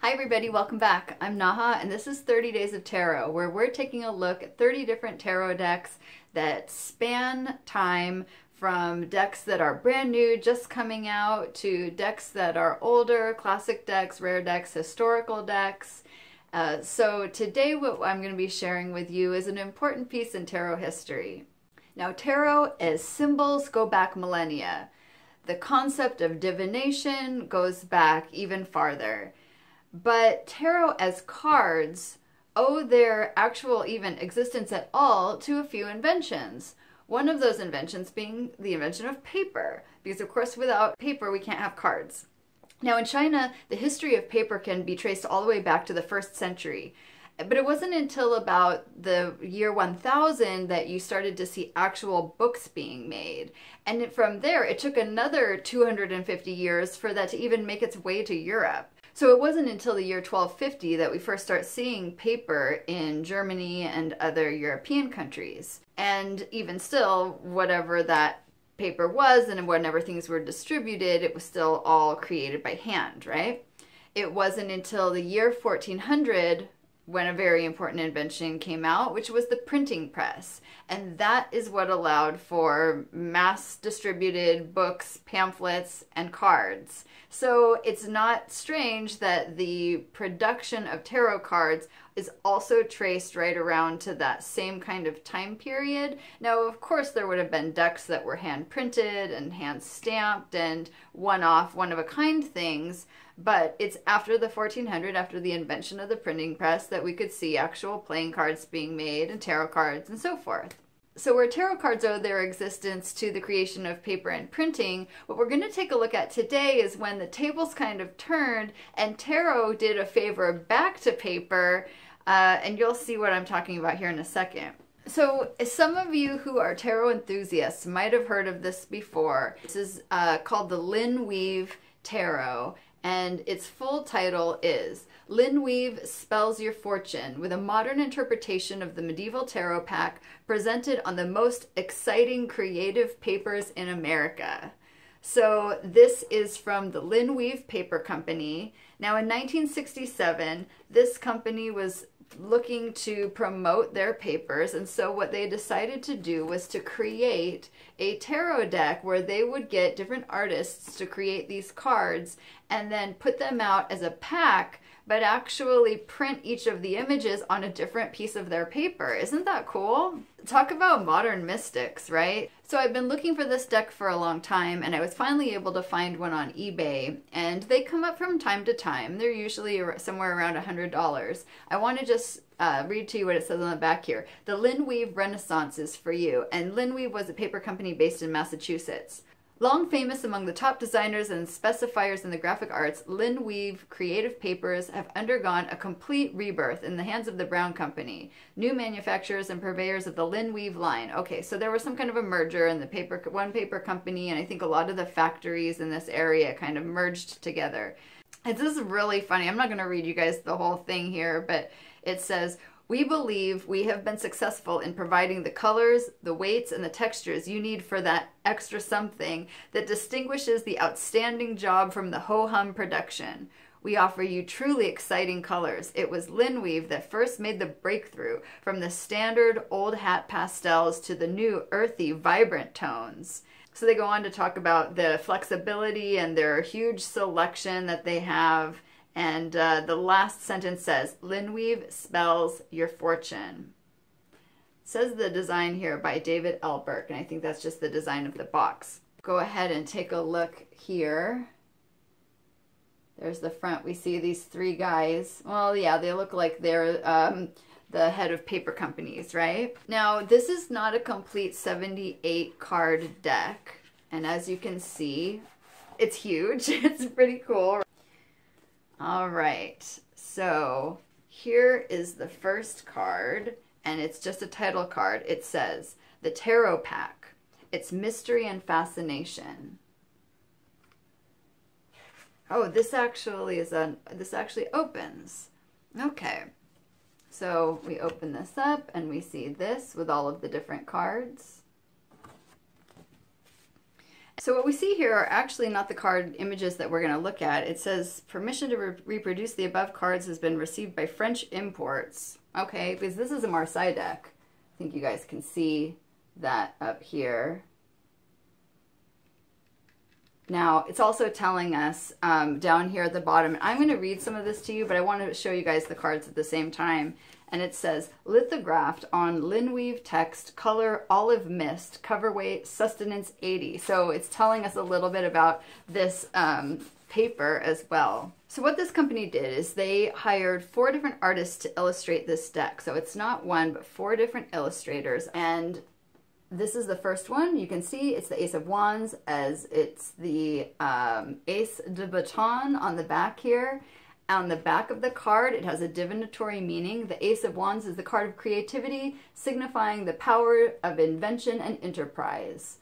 Hi everybody, welcome back. I'm Naha and this is 30 Days of Tarot, where we're taking a look at 30 different tarot decks that span time, from decks that are brand new, just coming out, to decks that are older, classic decks, rare decks, historical decks. So today what I'm going to be sharing with you is an important piece in tarot history. Now, tarot as symbols go back millennia. The concept of divination goes back even farther. But tarot as cards owe their actual even existence at all to a few inventions. One of those inventions being the invention of paper, because of course without paper we can't have cards. Now in China, the history of paper can be traced all the way back to the 1st century. But it wasn't until about the year 1000 that you started to see actual books being made. And from there, it took another 250 years for that to even make its way to Europe. So it wasn't until the year 1250 that we first start seeing paper in Germany and other European countries. And even still, whatever that paper was and whenever things were distributed, it was still all created by hand, right? It wasn't until the year 1400 when a very important invention came out, which was the printing press. And that is what allowed for mass distributed books, pamphlets, and cards. So it's not strange that the production of tarot cards is also traced right around to that same kind of time period. Now, of course, there would have been decks that were hand printed and hand stamped and one-off, one-of-a-kind things, but it's after the 1400, after the invention of the printing press, that we could see actual playing cards being made and tarot cards and so forth. So where tarot cards owe their existence to the creation of paper and printing, what we're going to take a look at today is when the tables kind of turned and tarot did a favor back to paper, and you'll see what I'm talking about here in a second. So some of you who are tarot enthusiasts might have heard of this before. This is called the Linweave Tarot, and its full title is Linweave Spells Your Fortune, with a modern interpretation of the medieval tarot pack presented on the most exciting creative papers in America. So this is from the Linweave Paper Company. Now in 1967, this company was looking to promote their papers, and so what they decided to do was to create a tarot deck where they would get different artists to create these cards and then put them out as a pack, but actually print each of the images on a different piece of their paper. Isn't that cool? Talk about modern mystics, right? So I've been looking for this deck for a long time, and I was finally able to find one on eBay, and they come up from time to time. They're usually somewhere around $100. I want to just read to you what it says on the back here. The Linweave Renaissance is for you. And Linweave was a paper company based in Massachusetts. Long famous among the top designers and specifiers in the graphic arts, Linweave creative papers have undergone a complete rebirth in the hands of the Brown Company, new manufacturers and purveyors of the Linweave line. Okay, so there was some kind of a merger in the one paper company, and I think a lot of the factories in this area kind of merged together. This is really funny. I'm not going to read you guys the whole thing here, but it says, "We believe we have been successful in providing the colors, the weights, and the textures you need for that extra something that distinguishes the outstanding job from the ho-hum production. We offer you truly exciting colors. It was Linweave that first made the breakthrough from the standard old hat pastels to the new earthy, vibrant tones." So they go on to talk about the flexibility and their huge selection that they have. And the last sentence says, Linweave spells your fortune. It says the design here by David L. Burke, and I think that's just the design of the box. Go ahead and take a look here. There's the front. We see these three guys. Well, yeah, they look like they're the head of paper companies, right? Now, this is not a complete 78 card deck. And as you can see, it's huge. It's pretty cool. All right, so here is the first card, and it's just a title card. It says, The Tarot Pack, Its Mystery and Fascination. Oh, this actually opens. Okay, so we open this up, and we see this with all of the different cards. So what we see here are actually not the card images that we're going to look at. It says permission to reproduce the above cards has been received by French imports. Okay, because this is a Marseille deck. I think you guys can see that up here. Now, it's also telling us down here at the bottom, and I'm going to read some of this to you, but I want to show you guys the cards at the same time. And it says, lithographed on Linweave text, color olive mist, cover weight, sustenance 80. So it's telling us a little bit about this paper as well. So what this company did is they hired 4 different artists to illustrate this deck. So it's not 1, but 4 different illustrators. And this is the first one. You can see it's the Ace of Wands, as it's the Ace de Baton on the back here. On the back of the card, it has a divinatory meaning. The Ace of Wands is the card of creativity, signifying the power of invention and enterprise.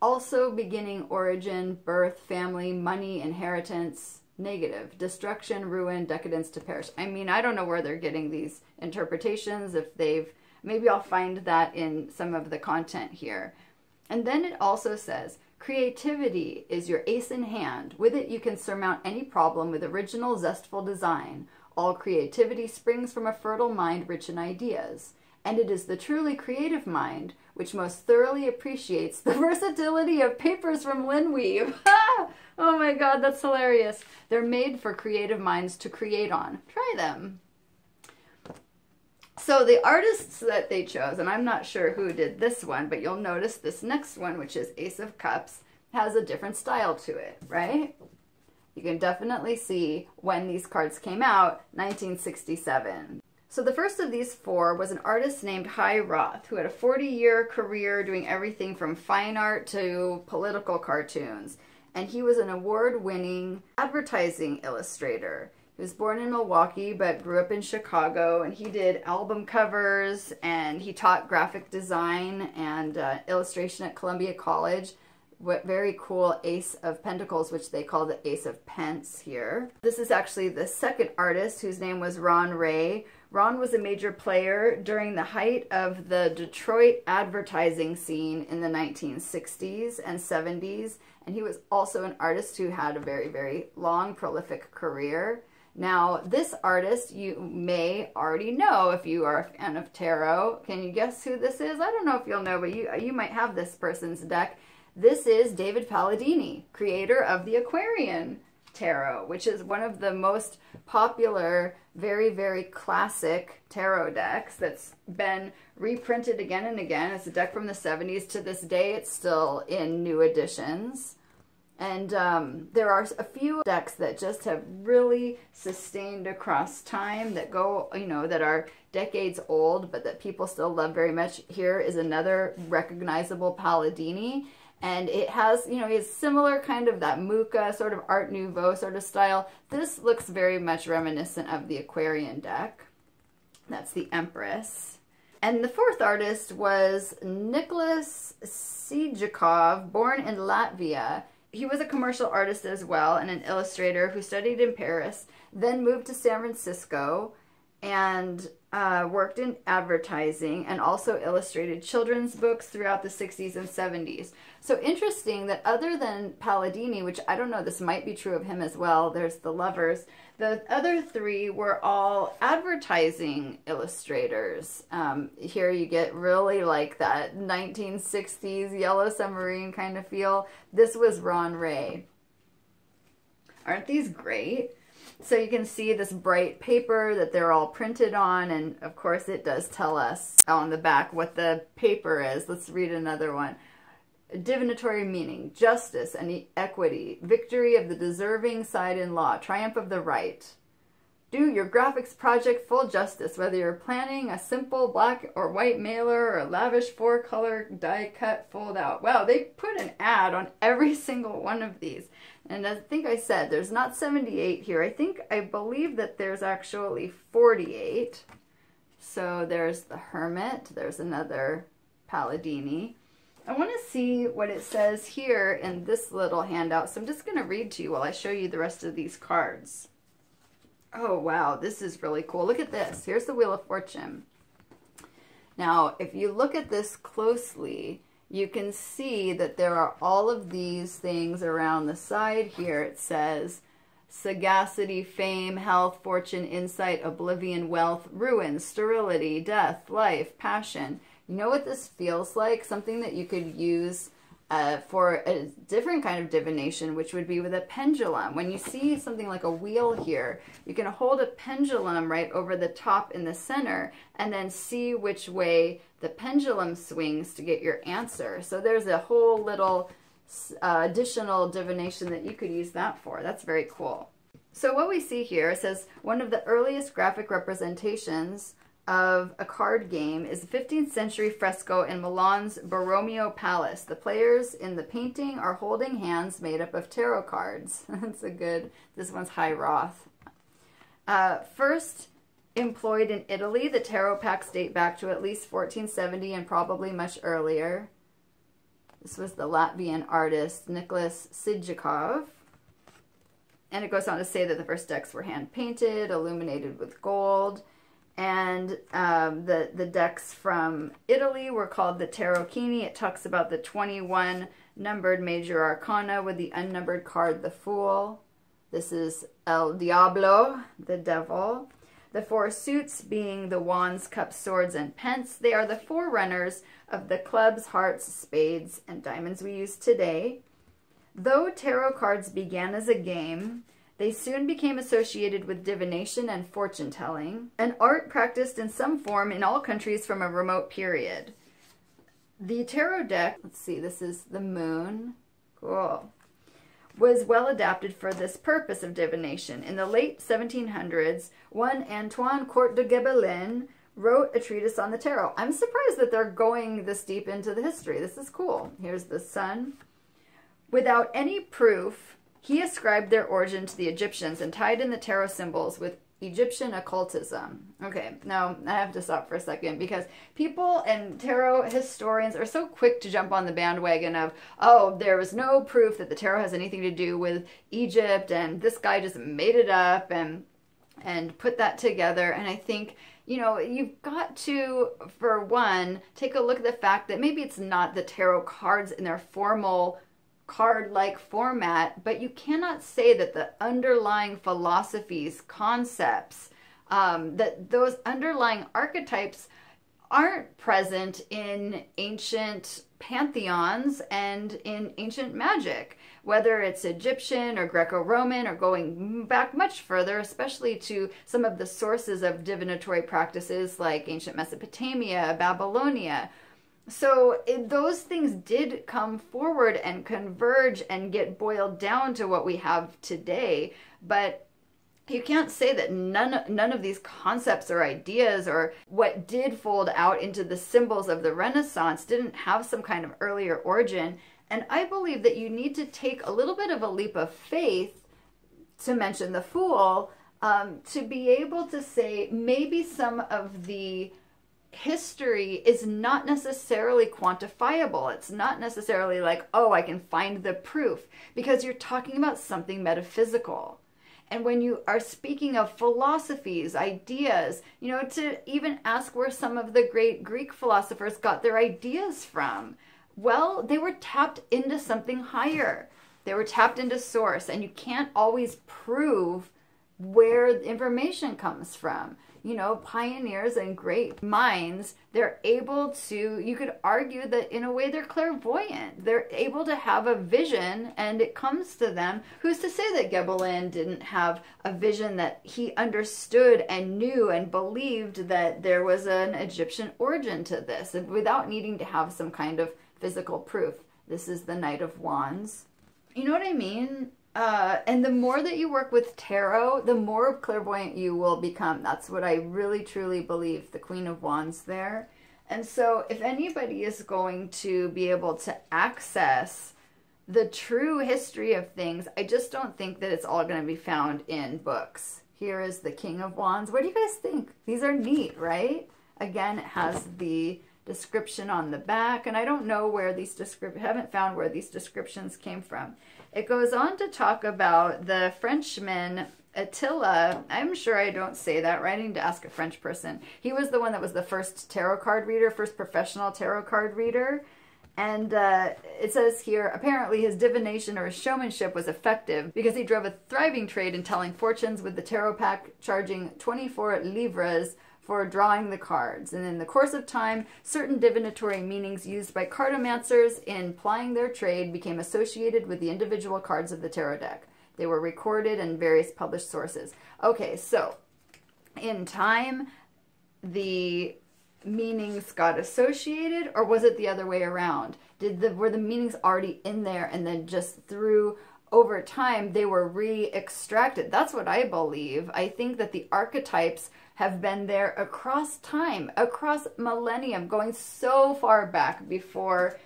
Also beginning, origin, birth, family, money, inheritance, negative, destruction, ruin, decadence, to perish. I mean, I don't know where they're getting these interpretations, if they've, maybe I'll find that in some of the content here. And then it also says, creativity is your ace in hand. With it, you can surmount any problem with original, zestful design. All creativity springs from a fertile mind rich in ideas. And it is the truly creative mind which most thoroughly appreciates the versatility of papers from Linweave. Oh my God, that's hilarious. They're made for creative minds to create on. Try them. So the artists that they chose, and I'm not sure who did this one, but you'll notice this next one, which is Ace of Cups, has a different style to it, right? You can definitely see when these cards came out, 1967. So the first of these 4 was an artist named Hy Roth, who had a 40-year career doing everything from fine art to political cartoons. And he was an award-winning advertising illustrator. He was born in Milwaukee, but grew up in Chicago, and he did album covers, and he taught graphic design and illustration at Columbia College. What very cool Ace of Pentacles, which they call the Ace of Pence here. This is actually the second artist, whose name was Ron Ray. Ron was a major player during the height of the Detroit advertising scene in the 1960s and 70s, and he was also an artist who had a very, very long, prolific career. Now, this artist you may already know if you are a fan of tarot. Can you guess who this is? I don't know if you'll know, but you might have this person's deck. This is David Palladini, creator of the Aquarian Tarot, which is one of the most popular, very, very classic tarot decks that's been reprinted again and again. It's a deck from the 70s. To this day, it's still in new editions. And there are a few decks that just have really sustained across time, that go, you know, that are decades old, but that people still love very much. Here is another recognizable Palladini. And it has, you know, it's similar kind of that Mucha sort of Art Nouveau sort of style. This looks very much reminiscent of the Aquarian deck. That's the Empress. And the 4th artist was Nicholas Sijikov, born in Latvia. He was a commercial artist as well, and an illustrator who studied in Paris, then moved to San Francisco and worked in advertising, and also illustrated children's books throughout the 60s and 70s. So interesting that other than Palladini, which I don't know, this might be true of him as well, there's the Lovers, the other 3 were all advertising illustrators. Here you get really like that 1960s Yellow Submarine kind of feel. This was Ron Ray. Aren't these great? So you can see this bright paper that they're all printed on, and of course it does tell us on the back what the paper is. Let's read another one. Divinatory meaning, justice and equity, victory of the deserving side in law, triumph of the right. Do your graphics project full justice, whether you're planning a simple black or white mailer or a lavish 4-color die-cut fold-out. Wow, they put an ad on every single one of these. And I think I said there's not 78 here. I believe that there's actually 48. So there's the Hermit. There's another Palladini. I want to see what it says here in this little handout. So I'm just going to read to you while I show you the rest of these cards. Oh, wow. This is really cool. Look at this. Here's the Wheel of Fortune. Now, if you look at this closely, you can see that there are all of these things around the side here. It says sagacity, fame, health, fortune, insight, oblivion, wealth, ruin, sterility, death, life, passion. You know what this feels like? Something that you could use for a different kind of divination, which would be with a pendulum. When you see something like a wheel here, you can hold a pendulum right over the top in the center and then see which way the pendulum swings to get your answer. So there's a whole little additional divination that you could use that for. That's very cool. So what we see here says one of the earliest graphic representations of a card game is a 15th century fresco in Milan's Borromeo Palace. The players in the painting are holding hands made up of tarot cards. That's a good, this one's high Roth. First employed in Italy, the tarot packs date back to at least 1470 and probably much earlier. This was the Latvian artist Nicholas Sidjakov. And it goes on to say that the first decks were hand-painted, illuminated with gold. And the decks from Italy were called the Tarocchini. It talks about the 21 numbered major arcana with the unnumbered card, the Fool. This is El Diablo, the devil. The four suits being the wands, cups, swords, and pence. They are the forerunners of the clubs, hearts, spades, and diamonds we use today. Though tarot cards began as a game, they soon became associated with divination and fortune-telling, an art practiced in some form in all countries from a remote period. The tarot deck, let's see, this is the moon, cool, was well adapted for this purpose of divination. In the late 1700s, one Antoine Court de Gebelin wrote a treatise on the tarot. I'm surprised that they're going this deep into the history. This is cool. Here's the sun. Without any proof, he ascribed their origin to the Egyptians and tied in the tarot symbols with Egyptian occultism. Okay, now I have to stop for a second because people and tarot historians are so quick to jump on the bandwagon of, oh, there was no proof that the tarot has anything to do with Egypt and this guy just made it up and put that together. And I think, you know, you've got to, for one, take a look at the fact that maybe it's not the tarot cards in their formal card-like format, but you cannot say that the underlying philosophies, concepts, that those underlying archetypes aren't present in ancient pantheons and in ancient magic, whether it's Egyptian or Greco-Roman or going back much further, especially to some of the sources of divinatory practices like ancient Mesopotamia, Babylonia. So those things did come forward and converge and get boiled down to what we have today, but you can't say that none of these concepts or ideas or what did fold out into the symbols of the Renaissance didn't have some kind of earlier origin. And I believe that you need to take a little bit of a leap of faith, to mention the Fool, to be able to say maybe some of the history is not necessarily quantifiable. It's not necessarily like, oh, I can find the proof, because you're talking about something metaphysical. And when you are speaking of philosophies, ideas, you know, to even ask where some of the great Greek philosophers got their ideas from, well, they were tapped into something higher. They were tapped into source, and you can't always prove where the information comes from. You know, pioneers and great minds, they're able to, you could argue that in a way they're clairvoyant. They're able to have a vision and it comes to them. Who's to say that Gebelin didn't have a vision that he understood and knew and believed that there was an Egyptian origin to this, and without needing to have some kind of physical proof? This is the Knight of Wands. You know what I mean? And the more that you work with tarot, the more clairvoyant you will become. That's what I really truly believe, the Queen of Wands there. And so if anybody is going to be able to access the true history of things, I just don't think that it's all going to be found in books. Here is the King of Wands. What do you guys think? These are neat, right? Again, it has the description on the back, and I don't know where these haven't found where these descriptions came from. It goes on to talk about the Frenchman Attila. I'm sure I don't say that right. I need to ask a French person. He was the one that was the first tarot card reader, first professional tarot card reader. And it says here, apparently his divination or his showmanship was effective because he drove a thriving trade in telling fortunes with the tarot pack, charging 24 livres for drawing the cards. And in the course of time, certain divinatory meanings used by cartomancers in plying their trade became associated with the individual cards of the tarot deck. They were recorded in various published sources. Okay, so in time, the meanings got associated, or was it the other way around? Were the meanings already in there and then just through over time they were re-extracted? That's what I believe. I think that the archetypes have been there across time, across millennium, going so far back before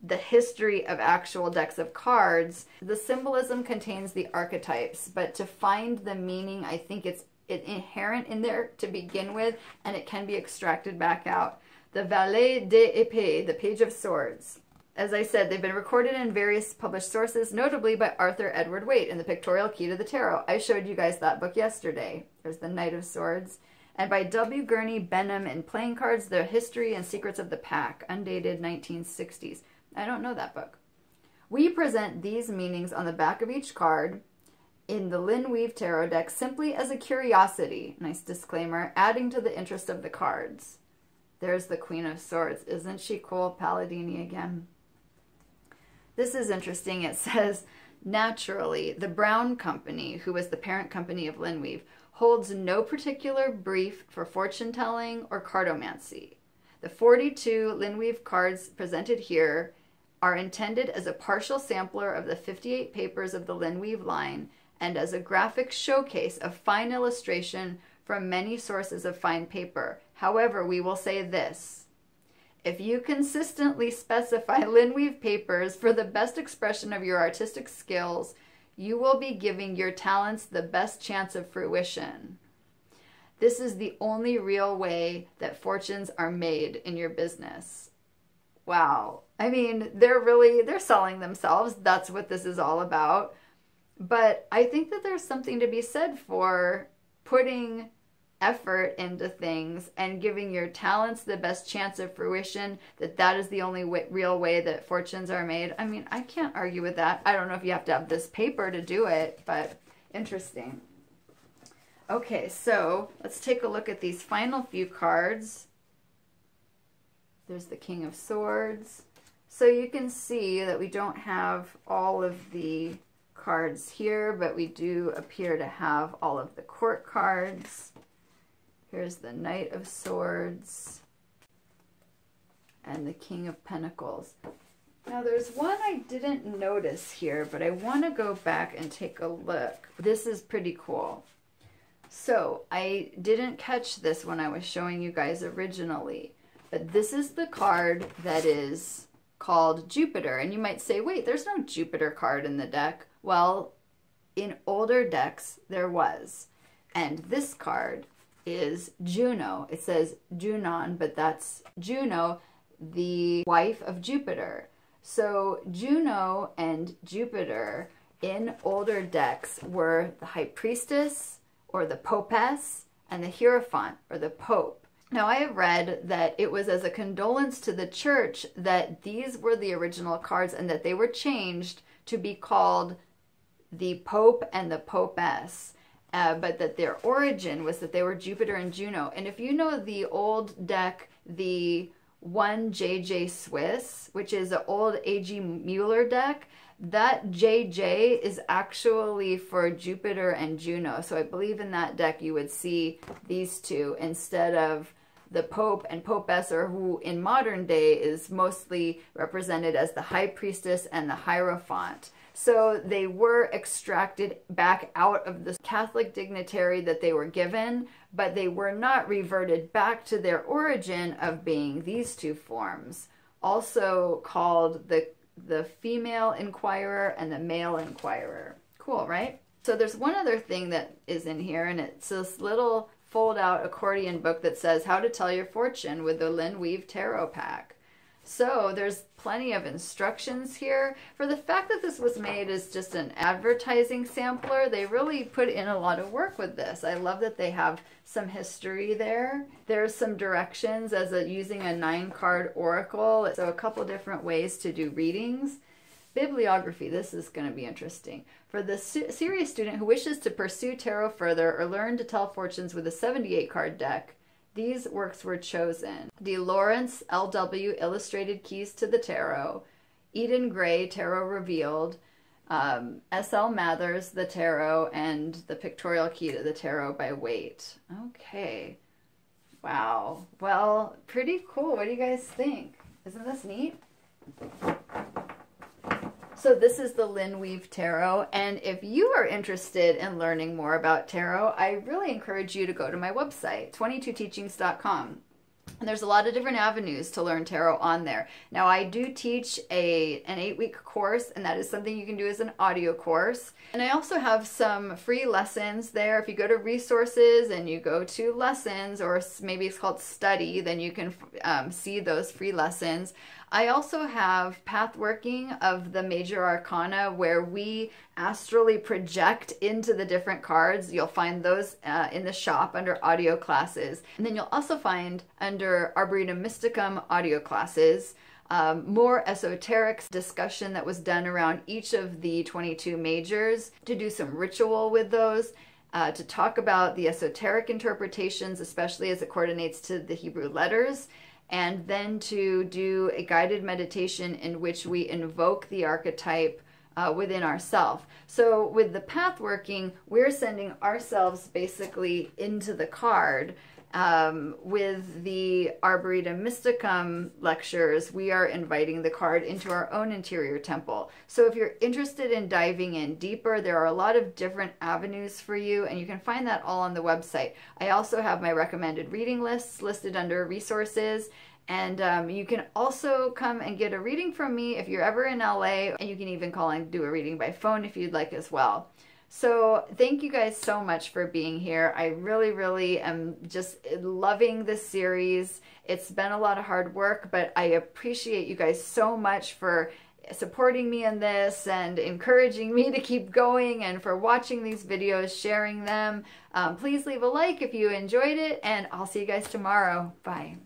the history of actual decks of cards. The symbolism contains the archetypes, but to find the meaning, I think it's inherent in there to begin with, and it can be extracted back out. The Valet d'Épée, the Page of Swords. As I said, they've been recorded in various published sources, notably by Arthur Edward Waite in the Pictorial Key to the Tarot. I showed you guys that book yesterday. There's the Knight of Swords. And by W. Gurney Benham in Playing Cards, The History and Secrets of the Pack, undated 1960s. I don't know that book. We present these meanings on the back of each card in the Linweave tarot deck simply as a curiosity, nice disclaimer, adding to the interest of the cards. There's the Queen of Swords. Isn't she cool? Palladini again. This is interesting. It says, naturally, the Brown Company, who was the parent company of Linweave, holds no particular brief for fortune-telling or cartomancy. The 42 Linweave cards presented here are intended as a partial sampler of the 58 papers of the Linweave line and as a graphic showcase of fine illustration from many sources of fine paper. However, we will say this: if you consistently specify Linweave papers for the best expression of your artistic skills, you will be giving your talents the best chance of fruition. This is the only real way that fortunes are made in your business. Wow. I mean, they're selling themselves. That's what this is all about. But I think that there's something to be said for putting effort into things and giving your talents the best chance of fruition, that is the only real way that fortunes are made. I mean, I can't argue with that. I don't know if you have to have this paper to do it, but interesting. Okay, so let's take a look at these final few cards. There's the King of Swords. So you can see that we don't have all of the cards here, but we do appear to have all of the court cards. Here's the Knight of Swords and the King of Pentacles. Now there's one I didn't notice here, but I want to go back and take a look. This is pretty cool. So I didn't catch this when I was showing you guys originally, but this is the card that is called Jupiter. And you might say, wait, there's no Jupiter card in the deck. Well, in older decks, there was. And this card is Juno. It says Junon, but that's Juno, the wife of Jupiter. So Juno and Jupiter in older decks were the High Priestess or the Popess and the Hierophant or the Pope. Now I have read that it was as a condolence to the church that these were the original cards and that they were changed to be called the Pope and the Popess. But that their origin was that they were Jupiter and Juno. And if you know the old deck, the 1JJ Swiss, which is an old A.G. Mueller deck, that JJ is actually for Jupiter and Juno. So I believe in that deck you would see these two instead of the Pope and Popess, or who in modern day is mostly represented as the High Priestess and the Hierophant. So they were extracted back out of the Catholic dignitary that they were given, but they were not reverted back to their origin of being these two forms, also called the female inquirer and the male inquirer. Cool, right? So there's one other thing that is in here, and it's this little fold-out accordion book that says How to Tell Your Fortune with the Linweave Tarot Pack. So there's plenty of instructions here. For the fact that this was made as just an advertising sampler, they really put in a lot of work with this. I love that they have some history there. There's some directions as using a 9-card oracle. So a couple different ways to do readings. Bibliography, this is going to be interesting. For the serious student who wishes to pursue tarot further or learn to tell fortunes with a 78-card deck, these works were chosen. D. Lawrence L.W. Illustrated Keys to the Tarot, Eden Gray Tarot Revealed, S.L. Mathers The Tarot, and The Pictorial Key to the Tarot by Waite. Okay. Wow. Well, pretty cool. What do you guys think? Isn't this neat? So this is the Linweave Tarot, and if you are interested in learning more about tarot, I really encourage you to go to my website, 22teachings.com. And there's a lot of different avenues to learn tarot on there. Now, I do teach an 8-week course, and that is something you can do as an audio course. And I also have some free lessons there. If you go to resources and you go to lessons, or maybe it's called study, then you can see those free lessons. I also have path working of the major arcana where we astrally project into the different cards. You'll find those in the shop under audio classes. And then you'll also find under Arboretum Mysticum audio classes more esoteric discussion that was done around each of the 22 majors, to do some ritual with those, to talk about the esoteric interpretations, especially as it coordinates to the Hebrew letters, and then to do a guided meditation in which we invoke the archetype within ourselves. So with the path working, we're sending ourselves basically into the card. With the Arboretum Mysticum lectures, we are inviting the card into our own interior temple. So if you're interested in diving in deeper, there are a lot of different avenues for you, and you can find that all on the website. I also have my recommended reading lists listed under resources, and you can also come and get a reading from me if you're ever in LA, and you can even call and do a reading by phone if you'd like as well. So thank you guys so much for being here. I really, really am just loving this series. It's been a lot of hard work, but I appreciate you guys so much for supporting me in this and encouraging me to keep going, and for watching these videos, sharing them. Please leave a like if you enjoyed it, and I'll see you guys tomorrow. Bye.